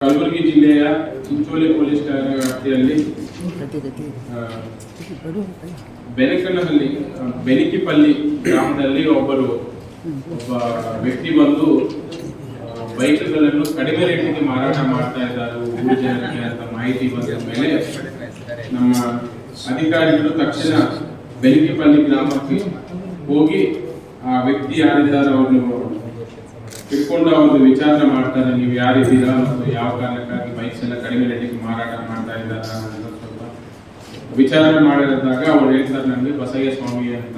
ಕಲಬುರಗಿ ಜಿಲ್ಲೆಯ ಚಿಂಚೋಳಿ ಪೊಲೀಸ್ ಠಾಣೆ ವ್ಯಾಪ್ತಿಯಲ್ಲಿ ಬೆನಕಿಪಲ್ಲಿ ಗ್ರಾಮದಲ್ಲಿ ಒಬ್ಬ ವ್ಯಕ್ತಿ ಬಂದು ಬೈಕ್ಗಳನ್ನು ಕಡಿಮೆ ರೇಟಿಗೆ ಮಾರಾಟ ಮಾಡ್ತಾ ಇದ್ದಾರೆ ಊರು ಜನರಿಗೆ ಅಂತ ಮಾಹಿತಿ ಬಂದ ಮೇಲೆ ನಮ್ಮ ಅಧಿಕಾರಿಗಳು ತಕ್ಷಣ ಬೆನಕಿಪಲ್ಲಿ ಗ್ರಾಮಕ್ಕೆ ಹೋಗಿ ಆ ವ್ಯಕ್ತಿ ಯಾರಿದ್ದಾರೆ ಅವ್ರನ್ನು ಇಟ್ಕೊಂಡು ಅವ್ರದ್ದು ವಿಚಾರಣೆ ಮಾಡ್ತಾರೆ. ನೀವು ಯಾರಿದ್ದೀರಾ ಮತ್ತು ಯಾವ ಕಾರಣಕ್ಕಾಗಿ ಬೈಕ್ಸ್ ಎಲ್ಲ ಕಡಿಮೆ ರೇಟಿಗೆ ಮಾರಾಟ ಮಾಡ್ತಾ ಇದ್ದಾರ ಅಂತ ಸ್ವಲ್ಪ ವಿಚಾರಣೆ ಮಾಡಿದಾಗ ಅವ್ರು ಹೇಳ್ತಾರೆ, ನನಗೆ ಬಸಯ್ಯ ಸ್ವಾಮಿ ಅಂತ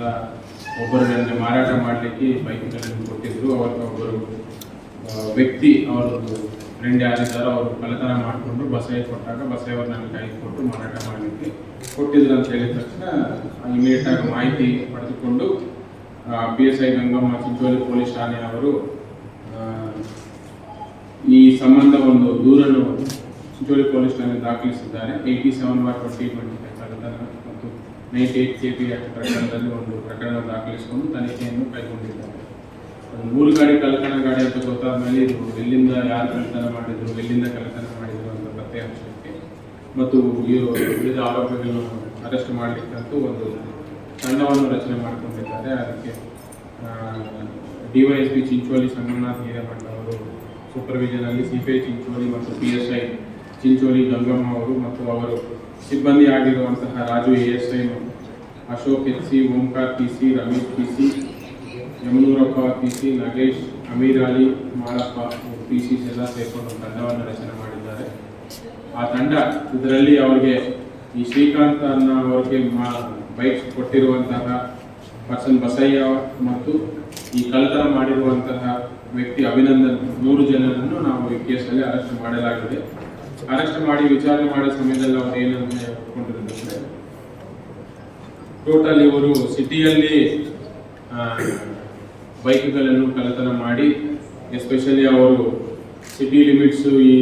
ಒಬ್ಬರು ನನಗೆ ಮಾರಾಟ ಮಾಡಲಿಕ್ಕೆ ಬೈಕ್ಗಳನ್ನು ಕೊಟ್ಟಿದ್ರು. ಅವ್ರಿಗೆ ಒಬ್ಬರು ವ್ಯಕ್ತಿ ಅವರದ್ದು ಫ್ರೆಂಡ್ ಯಾರಿದ್ದಾರೋ ಅವರು ಕಳ್ಳತನ ಮಾಡಿಕೊಂಡು ಬಸಯ್ಯ ಕೊಟ್ಟಾಗ ಬಸಯ್ಯವ್ರು ನನಗೆ ಕೈ ಕೊಟ್ಟು ಮಾರಾಟ ಮಾಡಲಿಕ್ಕೆ ಕೊಟ್ಟಿದ್ರು ಅಂತ ಹೇಳಿದ ತಕ್ಷಣ ಇಮಿಡಿಯೇಟ್ ಆಗಿ ಮಾಹಿತಿ ಪಡೆದುಕೊಂಡು PSI ಗಂಗಮ್ಮ ಚಿಂಚೋಳಿ ಪೊಲೀಸ್ ಠಾಣೆಯವರು ಈ ಸಂಬಂಧ ಒಂದು ದೂರನ್ನು ಚಿಂಚೋಳಿ ಪೊಲೀಸ್ ಠಾಣೆ ದಾಖಲಿಸಿದ್ದಾರೆ. 87/2020 ಕಳ್ಳತನ ಮತ್ತು 98 KP ಪ್ರಕರಣದಲ್ಲಿ ಒಂದು ಪ್ರಕರಣ ದಾಖಲಿಸಿಕೊಂಡು ತನಿಖೆಯನ್ನು ಕೈಗೊಂಡಿದ್ದಾರೆ. 3 ಗಾಡಿ ಕಳ್ಳತನ ಗಾಡಿ ಅಂತ ಗೊತ್ತಾದ ಮೇಲೆ ಇದು ಎಲ್ಲಿಂದ ಯಾರು ಕಳ್ಳತನ ಮಾಡಿದ್ರು, ಎಲ್ಲಿಂದ ಕಳ್ಳತನ ಮಾಡಿದ್ರು ಅಂತ ಪತ್ತೆ ಹಚ್ಚಲಿಕ್ಕೆ ಮತ್ತು ಉಳಿದ ಆರೋಪಿಗಳನ್ನು ಅರೆಸ್ಟ್ ಮಾಡಲಿಕ್ಕಂತೂ ಒಂದು ತಂಡವನ್ನು ರಚನೆ ಮಾಡಿಕೊಂಡಿದ್ದಾರೆ. ಅದಕ್ಕೆ DYSP ಚಿಂಚೋಳಿ ಸಂಗಮನಾಥ್ ಹಿರೇಮಠ ಅವರು ಸೂಪರ್ವಿಷನ್ ಅಲ್ಲಿ CPI ಚಿಂಚೋಳಿ ಮತ್ತು PSI ಚಿಂಚೋಳಿ ಗಂಗಮ್ಮ ಅವರು ಮತ್ತು ಅವರು ಸಿಬ್ಬಂದಿ ಆಗಿರುವಂತಹ Raju ASI, Ashok HC, Omkar PC, Ramesh PC, Yamanurappa PC, Nagesh, Amir Ali, Malappa PC ಎಲ್ಲ ಸೇರ್ಕೊಂಡು ತಂಡವನ್ನು ರಚನೆ ಮಾಡಿದ್ದಾರೆ. ಆ ತಂಡ ಇದರಲ್ಲಿ ಅವರಿಗೆ ಈ ಶ್ರೀಕಾಂತ್ ಅನ್ನ ಅವರಿಗೆ ಬೈಕ್ಸ್ ಕೊಟ್ಟಿರುವಂತಹ ಪರ್ಸನ್ ಬಸಯ್ಯ ಮತ್ತು ಈ ಕಳ್ಳತನ ಮಾಡಿರುವಂತಹ ವ್ಯಕ್ತಿ ಅಭಿನಂದನ್ 3 ಜನರನ್ನು ನಾವು ಈ ಕೇಸಲ್ಲಿ ಅರೆಸ್ಟ್ ಮಾಡಲಾಗಿದೆ. ಅರೆಸ್ಟ್ ಮಾಡಿ ವಿಚಾರಣೆ ಮಾಡೋ ಸಮಯದಲ್ಲಿ ಅವರು ಏನಂತ ಹೇಳ್ಕೊಂಡಿದ್ದಾರೆ, ಟೋಟಲ್ ಇವರು ಸಿಟಿಯಲ್ಲಿ ಬೈಕ್ಗಳನ್ನು ಕಳ್ಳತನ ಮಾಡಿ ಎಸ್ಪೆಷಲಿ ಅವರು ಸಿಟಿ ಲಿಮಿಟ್ಸ್ ಈ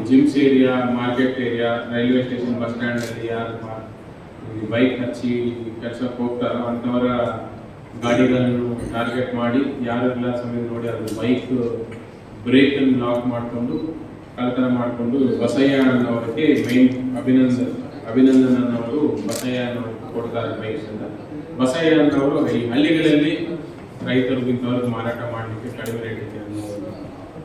gyms area, market area, railway station, bus ಸ್ಟ್ಯಾಂಡಲ್ಲಿ ಯಾರು ಬೈಕ್ ಹಚ್ಚಿ ಕೆಲಸಕ್ಕೆ ಹೋಗ್ತಾರೋ ಅಂಥವರ ಗಾಡಿಗಳನ್ನು ಟಾರ್ಗೆಟ್ ಮಾಡಿ ಯಾರೆಲ್ಲ ಸಮಯ ನೋಡಿ ಅದು ಬೈಕ್ ಬ್ರೇಕನ್ನು ಲಾಕ್ ಮಾಡಿಕೊಂಡು ಕಳ್ಳತನ ಮಾಡಿಕೊಂಡು ಬಸಯ್ಯ ಅನ್ನೋರಿಗೆ ಮೈನ್ ಅಭಿನಂದನ್ ಅನ್ನೋರು ಬಸಯ್ಯ ಅನ್ನೋರಿಗೆ ಕೊಡ್ತಾರೆ ಬೈಕ್ಸ್ ಅಂತ. ಬಸಯ್ಯ ಅನ್ನೋರು ಈ ಹಳ್ಳಿಗಳಲ್ಲಿ ರೈತರಿಗಿಂತವ್ರಿಗೆ ಮಾರಾಟ ಮಾಡಲಿಕ್ಕೆ ಕಡಿಮೆ ರೇಟ್ ಇದೆ